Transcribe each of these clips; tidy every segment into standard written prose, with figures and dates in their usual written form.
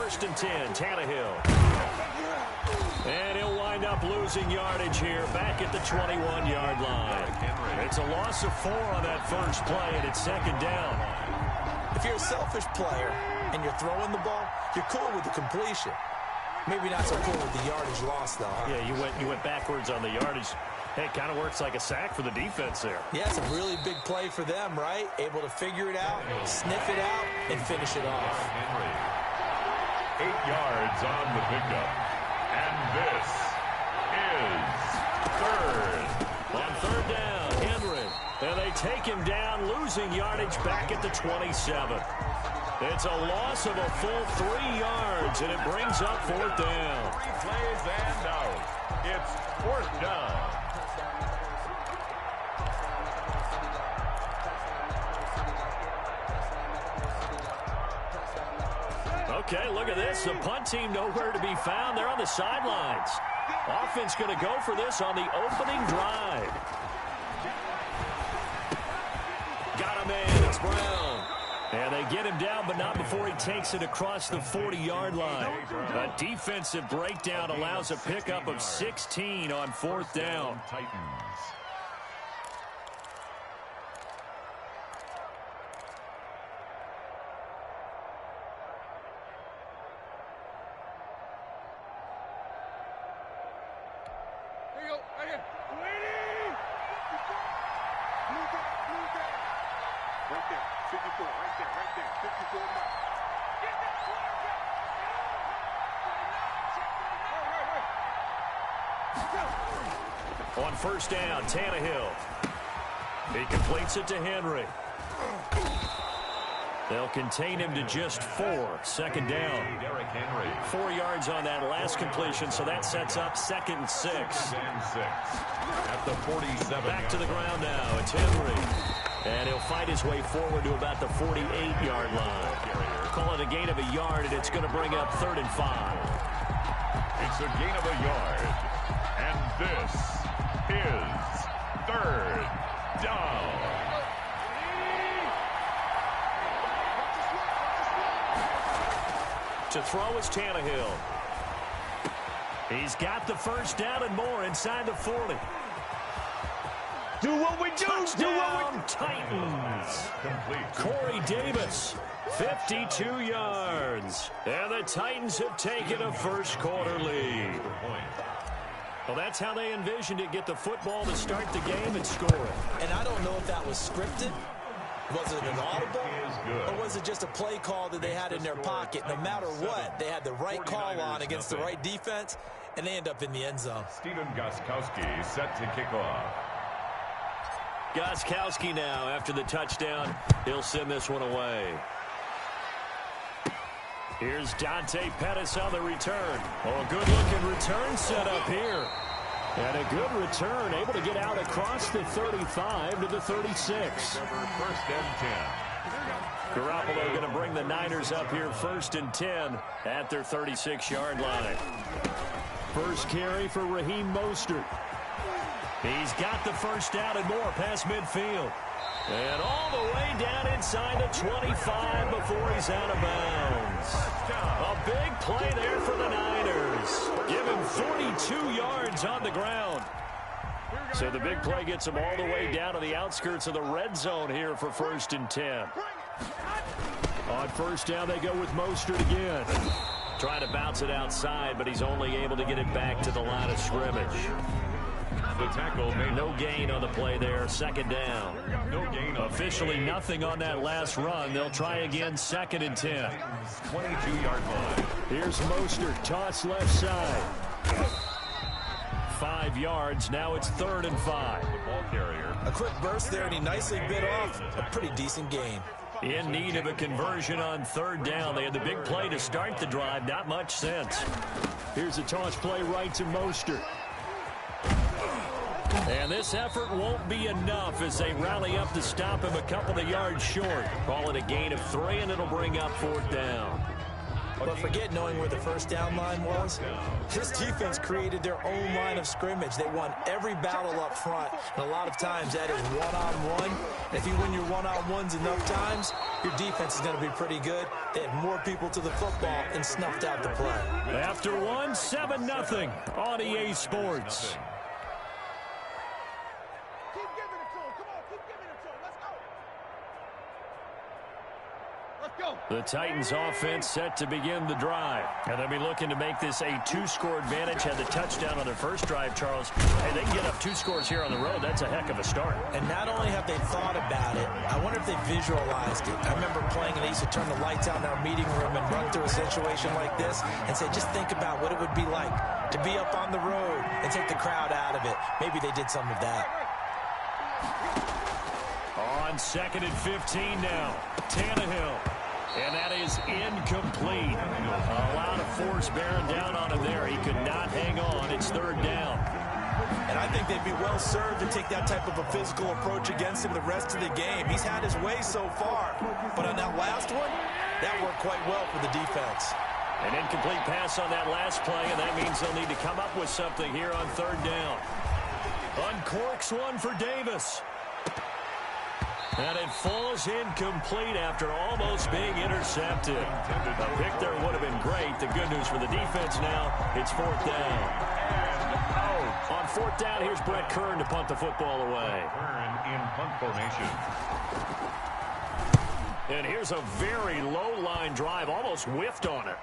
first and 10, Tannehill. And he'll wind up losing yardage here back at the 21-yard line. It's a loss of 4 on that first play, and it's second down. If you're a selfish player and you're throwing the ball, you're cool with the completion. Maybe not so cool with the yardage loss, though. Huh? Yeah, you went backwards on the yardage. Hey, it kind of works like a sack for the defense there. Yeah, it's a really big play for them, right? Able to figure it out, sniff it out, and finish it off. 8 yards on the pickup. And this is third. On third down, Henry. And they take him down, losing yardage back at the 27. It's a loss of a full 3 yards, and it brings up fourth down. 3 plays and out. It's fourth down. Okay, look at this. The punt team nowhere to be found. They're on the sidelines. Offense going to go for this on the opening drive. Got him in. It's Brown. And they get him down, but not before he takes it across the 40-yard line. A defensive breakdown allows a pickup of 16 on fourth down. Titans. On first down, Tannehill. He completes it to Henry. They'll contain him to just 4. Second down. 4 yards on that last completion, so that sets up second and 6. At the 47. Back to the ground now. It's Henry. And he'll fight his way forward to about the 48-yard line. Call it a gain of a yard, and it's going to bring up third and 5. It's a gain of a yard. And this is third down. To throw is Tannehill. He's got the first down and more inside the 40. Do what we do. Touchdown, Titans. Corey Davis, 52 yards. And the Titans have taken a first quarter lead. Well, that's how they envisioned it. Get the football to start the game and score it. And I don't know if that was scripted. Was it an audible? Or was it just a play call that they had in their pocket? No matter what, they had the right call on against the right defense, and they end up in the end zone. Stephen Gostkowski set to kick off. Gostkowski now, after the touchdown, he'll send this one away. Here's Dante Pettis on the return. Oh, a good-looking return set up here. And a good return, able to get out across the 35 to the 36. First and 10. Garoppolo going to bring the Niners up here first and 10 at their 36-yard line. First carry for Raheem Mostert. He's got the first down and more past midfield. And all the way down inside the 25 before he's out of bounds. A big play there for the Niners. Give him 42 yards on the ground. So the big play gets him all the way down to the outskirts of the red zone here for first and 10. On first down, they go with Mostert again. Trying to bounce it outside, but he's only able to get it back to the line of scrimmage. The tackle made no gain on the play there. Second down. No gain. Officially nothing on that last run. They'll try again second and 10. 22-yard line. Here's Mostert. Toss left side. 5 yards. Now it's third and 5. The ball carrier. A quick burst there, and he nicely bit off a pretty decent gain. In need of a conversion on third down. They had the big play to start the drive. Not much sense. Here's a toss play right to Mostert. And this effort won't be enough as they rally up to stop him a couple of yards short. Call it a gain of 3, and it'll bring up fourth down. But forget knowing where the first down line was. This defense created their own line of scrimmage. They won every battle up front, and a lot of times that is one-on-one. If you win your one-on-ones enough times, your defense is going to be pretty good. They had more people to the football and snuffed out the play. After one, 7-0 on EA Sports. The Titans offense set to begin the drive. And they'll be looking to make this a 2-score advantage. Had the touchdown on their first drive, Charles. Hey, they can get up 2 scores here on the road. That's a heck of a start. And not only have they thought about it, I wonder if they visualized it. I remember playing and they used to turn the lights out in our meeting room and run through a situation like this and say, just think about what it would be like to be up on the road and take the crowd out of it. Maybe they did some of that. On 2nd and 15 now, Tannehill. And that is incomplete. A lot of force bearing down on him there. He could not hang on. It's 3rd down. And I think they'd be well served to take that type of a physical approach against him the rest of the game. He's had his way so far. But on that last one, that worked quite well for the defense. An incomplete pass on that last play, and that means they'll need to come up with something here on 3rd down. Uncorks one for Davis. And it falls incomplete after almost being intercepted. A pick there would have been great. The good news for the defense now, it's 4th down. On 4th down, here's Brett Kern to punt the football away. Kern in punt formation. And here's a very low-line drive, almost whiffed on it.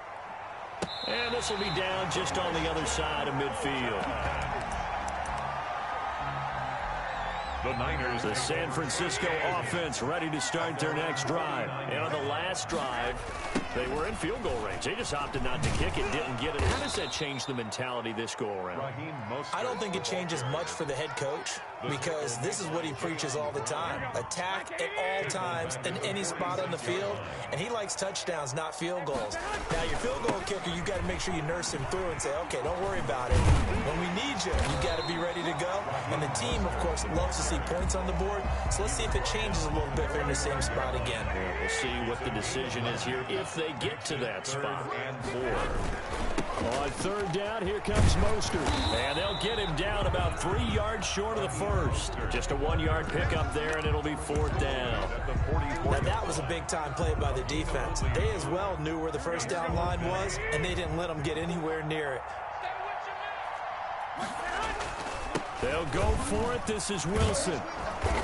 And this will be down just on the other side of midfield. The Niners. The San Francisco offense ready to start their next drive. And on the last drive, they were in field goal range. They just opted not to kick it, didn't get it. How does that change the mentality this go-around? I don't think it changes much for the head coach because this is what he preaches all the time. Attack at all times in any spot on the field, and he likes touchdowns, not field goals. Now, your field goal kicker, you got to make sure you nurse him through and say, okay, don't worry about it. When we need you, you got to be ready to go. And the team, of course, loves to see points on the board. So let's see if it changes a little bit if they're in the same spot again. Yeah, we'll see what the decision is here if they get to that spot. On 3rd down, here comes Mostert. And they'll get him down about 3 yards short of the first. Just a 1-yard pickup there, and it'll be 4th down. Now, that was a big-time play by the defense. They as well knew where the first down line was, and they didn't let them get anywhere near it. They'll go for it. This is Wilson.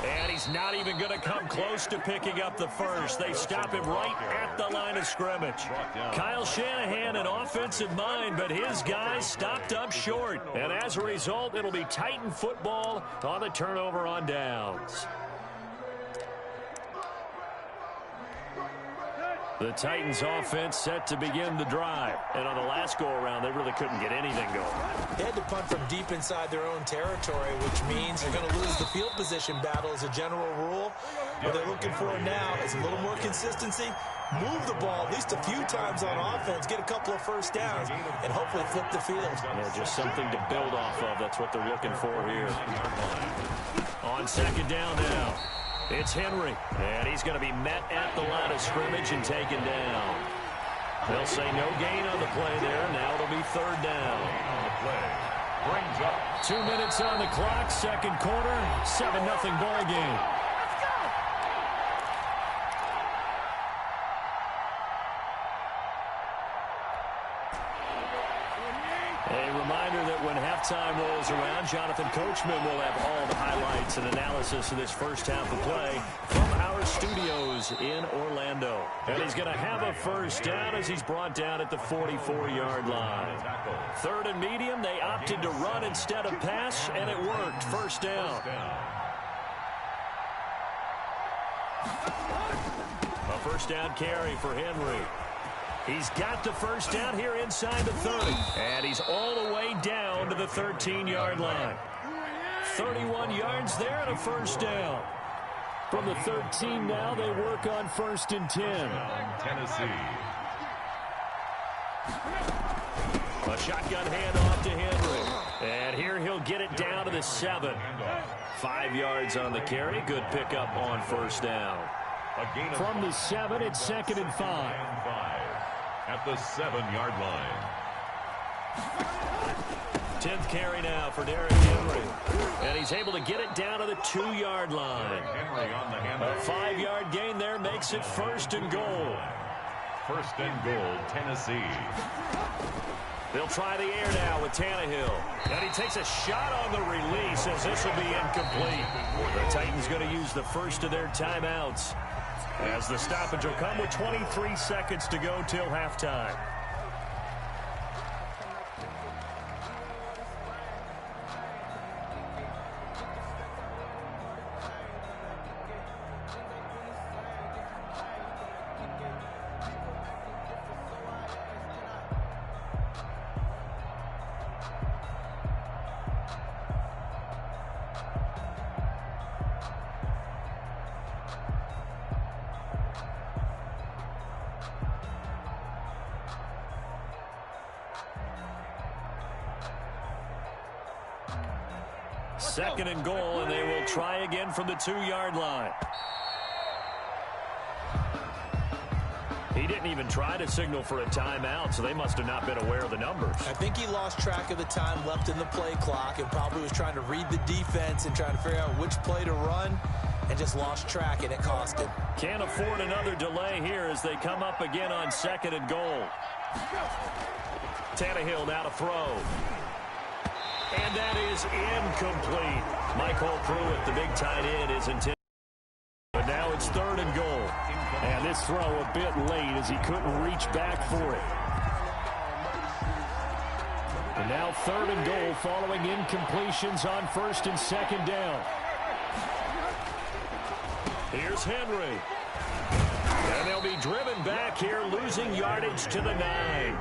And he's not even going to come close to picking up the first. They stop him right at the line of scrimmage. Kyle Shanahan, an offensive mind, but his guys stopped up short. And as a result, it'll be Titan football on the turnover on downs. The Titans offense set to begin the drive. And on the last go-around, they really couldn't get anything going. They had to punt from deep inside their own territory, which means they're going to lose the field position battle as a general rule. What they're looking for now is a little more consistency, move the ball at least a few times on offense, get a couple of first downs, and hopefully flip the field. Yeah, just something to build off of. That's what they're looking for here. On 2nd down now. It's Henry, and he's going to be met at the line of scrimmage and taken down. They'll say no gain on the play there. Now it'll be 3rd down. On the play. Brings up. 2 minutes on the clock, 2nd quarter, 7-0 ball game. A reminder that when halftime rolls around, Jonathan Coachman will have all the highlights and analysis of this first half of play from our studios in Orlando. And he's going to have a first down as he's brought down at the 44-yard line. 3rd and medium, they opted to run instead of pass, and it worked. First down. A first down carry for Henry. He's got the first down here inside the 30. And he's all the way down to the 13-yard line. 31 yards there and a first down. From the 13 now, they work on 1st and 10. Tennessee. A shotgun handoff to Henry. And here he'll get it down to the 7. 5 yards on the carry. Good pickup on first down. From the 7, it's 2nd and 5. at the 7-yard line. 10th carry now for Derrick Henry. And he's able to get it down to the 2-yard line. Henry on the handoff. A 5-yard gain there makes it 1st and goal. 1st and goal, Tennessee. They'll try the air now with Tannehill. And he takes a shot on the release as this will be incomplete. The Titans going to use the first of their timeouts as the stoppage will come with 23 seconds to go till halftime. Second and goal, and they will try again from the 2-yard line. He didn't even try to signal for a timeout, so they must have not been aware of the numbers. I think he lost track of the time left in the play clock and probably was trying to read the defense and trying to figure out which play to run and just lost track, and it cost him. Can't afford another delay here as they come up again on 2nd and goal. Tannehill now to throw. And that is incomplete. Michael Pruitt, the big tight end, is intended. But now it's 3rd and goal. And this throw a bit late as he couldn't reach back for it. And now 3rd and goal following incompletions on 1st and 2nd down. Here's Henry. And they'll be driven back here, losing yardage to the 9.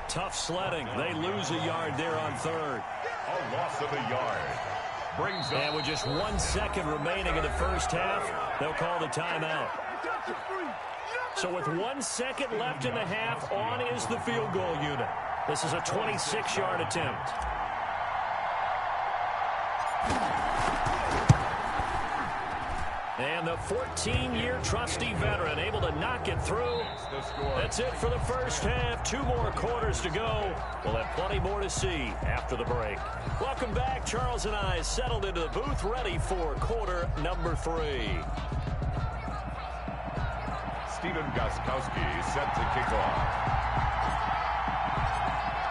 Tough sledding. They lose a yard there on 3rd. A loss of a yard. Brings up. And with just 1 second remaining in the first half, they'll call the timeout. So with 1 second left in the half, on is the field goal unit. This is a 26-yard attempt. And the 14-year trusty veteran able to knock it through. That's it for the first half. 2 more quarters to go. We'll have plenty more to see after the break. Welcome back. Charles and I settled into the booth, ready for quarter number 3. Stephen Gostkowski set to kick off.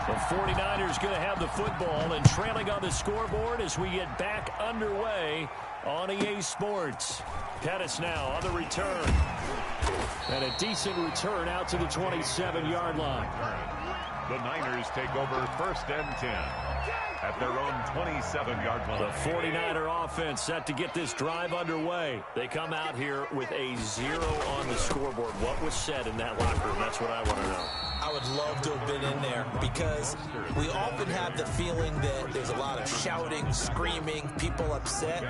The 49ers going to have the football and trailing on the scoreboard as we get back underway on EA Sports. Pettis now on the return. And a decent return out to the 27-yard line. The Niners take over 1st and 10 at their own 27-yard line. The 49er offense set to get this drive underway. They come out here with a 0 on the scoreboard. What was said in that locker room? That's what I want to know. I would love to have been in there because we often have the feeling that there's a lot of shouting, screaming, people upset.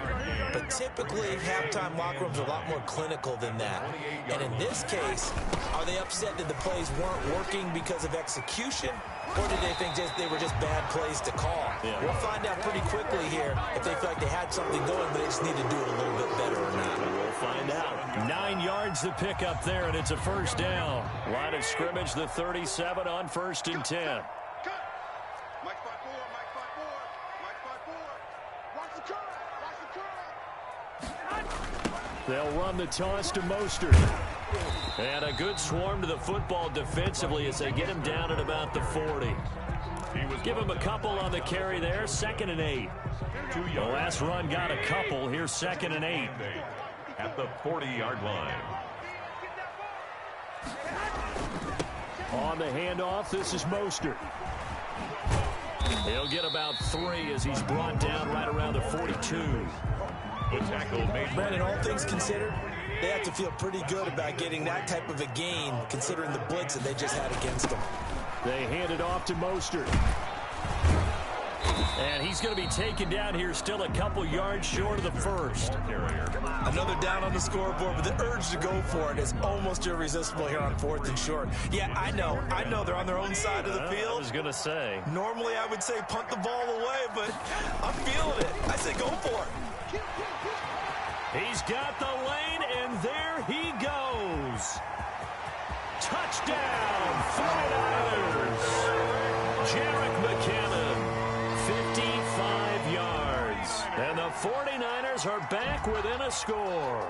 But typically, halftime locker rooms are a lot more clinical than that. And in this case, are they upset that the plays weren't working because of execution? Or did they think they were just bad plays to call? Yeah. We'll find out pretty quickly here if they feel like they had something going, but they just need to do it a little bit better or not. We'll find out. 9 yards to pick up there, and it's a first down. Line of scrimmage, the 37 on 1st and 10. They'll run the toss to Mostert. And a good swarm to the football defensively as they get him down at about the 40. Give him a couple on the carry there. 2nd and 8. The last run got a couple. Here's 2nd and 8. At the 40-yard line. On the handoff, this is Mostert. He'll get about 3 as he's brought down right around the 42. The tackle made. Brandon, all things considered, they have to feel pretty good about getting that type of a gain, considering the blitz that they just had against them. They hand it off to Mostert. And he's going to be taken down here still a couple yards short of the first. Another down on the scoreboard, but the urge to go for it is almost irresistible here on 4th and short. Yeah, I know they're on their own side of the field. I was going to say. Normally I would say punt the ball away, but I'm feeling it. I say go for it. He's got the lane, and there he goes. Touchdown, 49ers. Jerick McKinnon, 55 yards. And the 49ers are back within a score.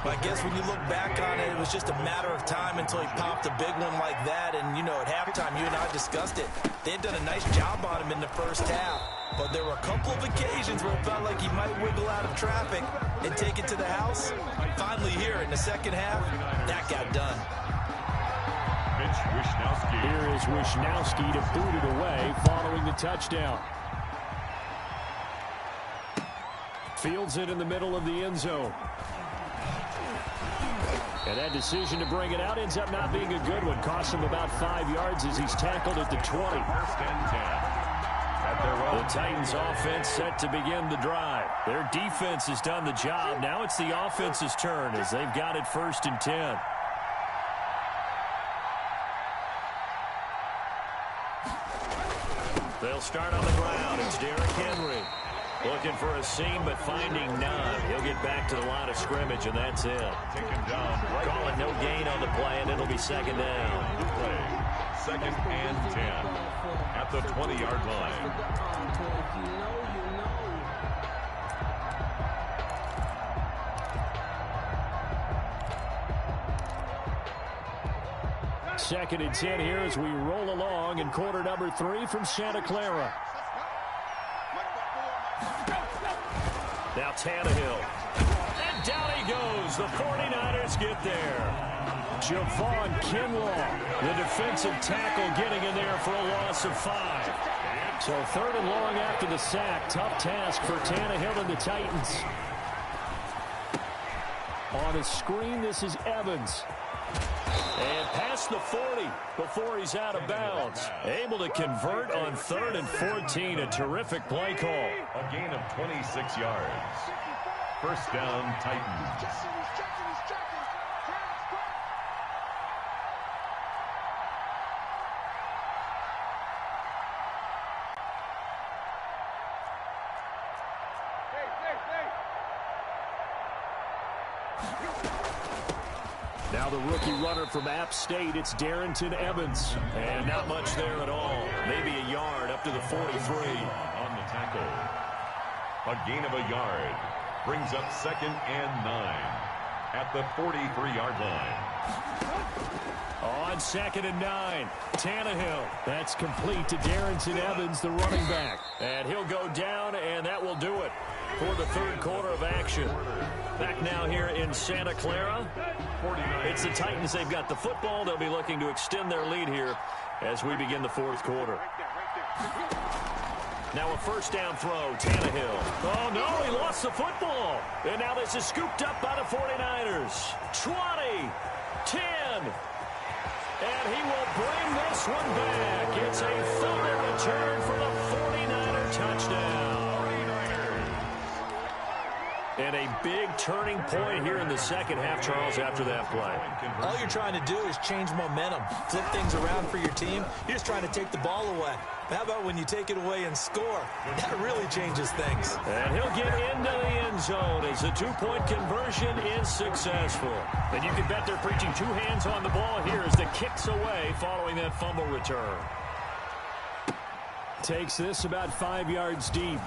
I guess when you look back on it, it was just a matter of time until he popped a big one like that. And, you know, at halftime, you and I discussed it. They had done a nice job on him in the first half. But there were a couple of occasions where it felt like he might wiggle out of traffic and take it to the house. Finally here in the second half, that got done. Here is Wishnowski to boot it away following the touchdown. Fields it in the middle of the end zone. And that decision to bring it out ends up not being a good one. Cost him about 5 yards as he's tackled at the 20. First and 10. The Titans offense set to begin the drive. Their defense has done the job. Now it's the offense's turn as they've got it 1st and 10. They'll start on the ground. It's Derrick Henry. Looking for a seam, but finding none. He'll get back to the line of scrimmage, and that's it. Call it no gain on the play, and it'll be second down. Play. 2nd and 10 at the 20-yard line. Second and 10 here as we roll along in quarter number 3 from Santa Clara. Now Tannehill. And down he goes. The 49ers get there. Javon Kinlaw, the defensive tackle, getting in there for a loss of 5. So 3rd and long after the sack. Tough task for Tannehill and the Titans. On a screen, this is Evans. And past the 40 before he's out of bounds. Able to convert on 3rd and 14. A terrific play call. A gain of 26 yards. First down, Titans. Now the rookie runner from App State, it's Darrington Evans. And not much there at all. Maybe a yard up to the 43. On the tackle. A gain of a yard. Brings up 2nd and 9 at the 43-yard line. On 2nd and 9, Tannehill. That's complete to Darrington Evans, the running back. And he'll go down, and that will do it for the 3rd quarter of action. Back now here in Santa Clara. It's the Titans. They've got the football. They'll be looking to extend their lead here as we begin the 4th quarter. Now a first down throw, Tannehill. Oh, no, he lost the football. And now this is scooped up by the 49ers. 20, 10. And he will bring this one back. It's a fumble return for the 49er touchdown. And a big turning point here in the second half, Charles, after that play. All you're trying to do is change momentum, flip things around for your team. You're just trying to take the ball away. How about when you take it away and score? That really changes things. And he'll get into the end zone as the 2-point conversion is successful. And you can bet they're preaching 2 hands on the ball here as the kick's away following that fumble return. Takes this about 5 yards deep.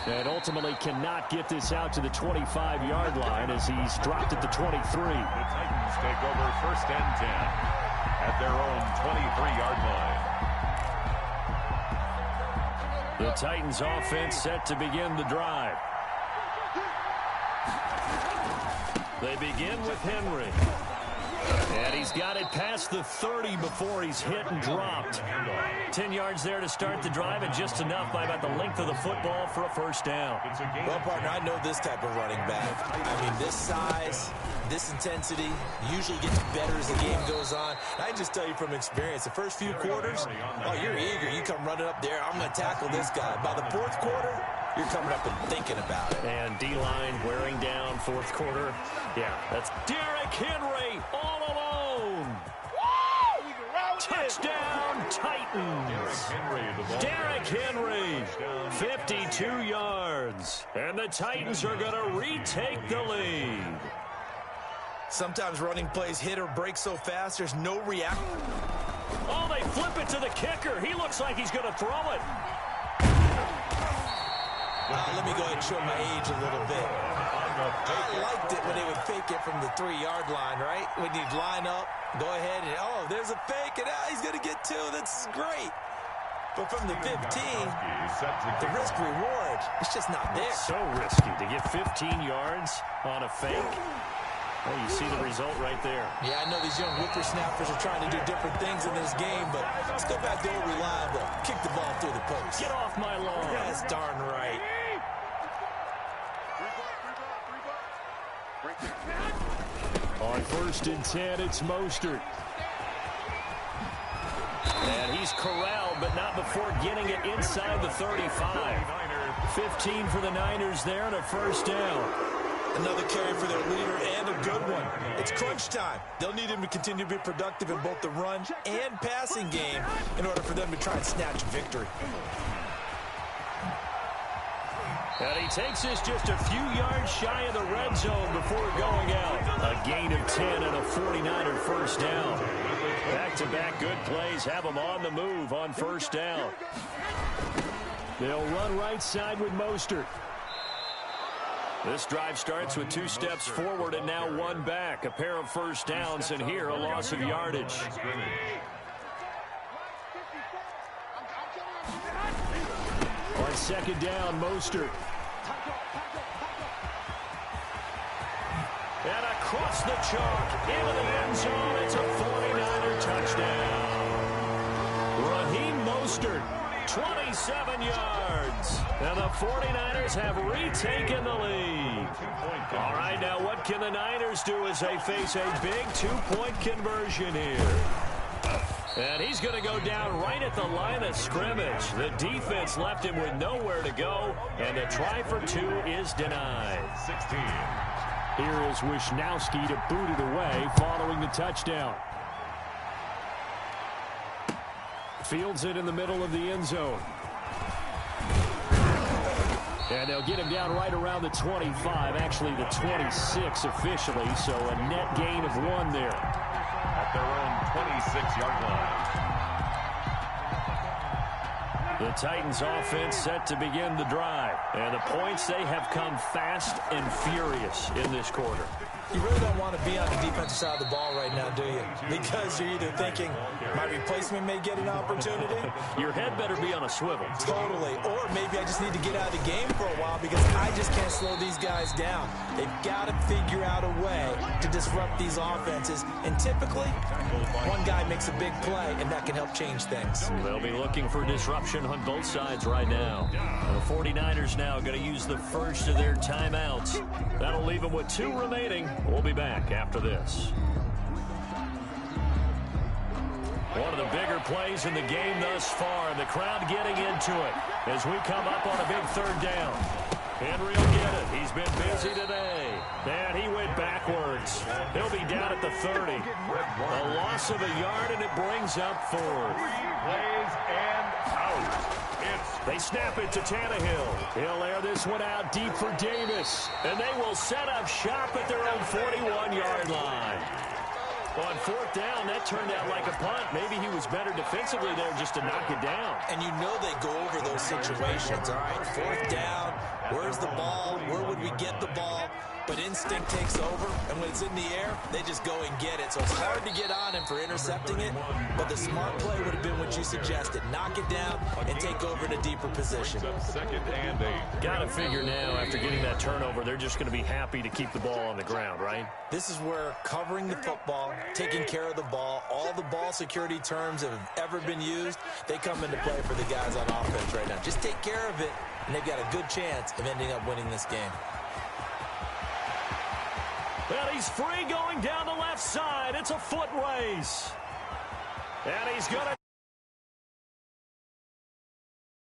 And ultimately cannot get this out to the 25-yard line as he's dropped at the 23. The Titans take over 1st and 10 at their own 23-yard line. The Titans offense set to begin the drive. They begin with Henry. And he's got it past the 30 before he's hit and dropped. 10 yards there to start the drive, and just enough by about the length of the football for a first down. Well, partner, I know this type of running back. I mean, this size, this intensity usually gets better as the game goes on. I just tell you from experience, the first few quarters, oh, you're eager. You come running up there, I'm going to tackle this guy. By the 4th quarter, you're coming up and thinking about it. And D-line wearing down 4th quarter. Yeah, that's Derrick Henry all alone. Touchdown, Titans. Derrick Henry, 52 yards. And the Titans are going to retake the lead. Sometimes running plays hit or break so fast, there's no reaction. Oh, they flip it to the kicker. He looks like he's going to throw it. Let me go ahead and show my age a little bit. I liked it when they would fake it from the 3-yard line, right? When you'd line up, go ahead and, oh, there's a fake, and he's going to get 2. That's great. But from the 15, the risk-reward, it's just not there. So risky to get 15 yards on a fake. Well, you see the result right there. Yeah, I know these young whippersnappers are trying to do different things in this game, but let's go back to old reliable. Kick the ball through the post. Get off my lawn. That's darn right. On 1st and 10, it's Mostert. And he's corralled, but not before getting it inside the 35. 15 for the Niners there and a first down. Another carry for their leader and a good one. It's crunch time. They'll need him to continue to be productive in both the run and passing game in order for them to try and snatch victory. And he takes this just a few yards shy of the red zone before going out. A gain of 10 and a 49er first down. Back-to-back good plays have them on the move on first down. They'll run right side with Mostert. This drive starts with 2 steps forward and now 1 back. A pair of first downs, and here a loss of yardage. On 2nd down, Mostert. And across the chalk, into the end zone, it's a 49er touchdown. Raheem Mostert, 27 yards. And the 49ers have retaken the lead. All right, now what can the Niners do as they face a big 2-point conversion here? And he's going to go down right at the line of scrimmage. The defense left him with nowhere to go, and the try for 2 is denied. 16. Here is Wisnowski to boot it away following the touchdown. Fields it in the middle of the end zone. And they'll get him down right around the 25, actually the 26 officially, so a net gain of 1 there. At their own 26-yard line. The Titans offense set to begin the drive. And the points, they have come fast and furious in this quarter. You really don't want to be on the defensive side of the ball right now, do you? Because you're either thinking, my replacement may get an opportunity. Your head better be on a swivel. Totally. Or maybe I just need to get out of the game for a while because I just can't slow these guys down. They've got to figure out a way to disrupt these offenses. And typically, one guy makes a big play, and that can help change things. They'll be looking for disruption on both sides right now. The 49ers now going to use the first of their timeouts. That'll leave them with 2 remaining. We'll be back after this. One of the bigger plays in the game thus far, and the crowd getting into it as we come up on a big 3rd down. Henry will get it. He's been busy today. And he went backwards. He'll be down at the 30. A loss of a yard, and it brings up 4th. Plays and out. They snap it to Tannehill. He'll air this one out deep for Davis. And they will set up shop at their own 41-yard line. On 4th down, that turned out like a punt. Maybe he was better defensively there just to knock it down. And you know they go over those situations, all right? 4th down, where's the ball? Where would we get the ball? But instinct takes over, and when it's in the air, they just go and get it. So it's hard to get on him for intercepting it, but the smart play would have been what you suggested. Knock it down and take over in a deeper position. 2nd and 8. Got to figure now, after getting that turnover, they're just going to be happy to keep the ball on the ground, right? This is where covering the football, taking care of the ball, all the ball security terms that have ever been used, they come into play for the guys on offense right now. Just take care of it, and they've got a good chance of ending up winning this game. Well, he's free going down the left side. It's a foot race. And he's going to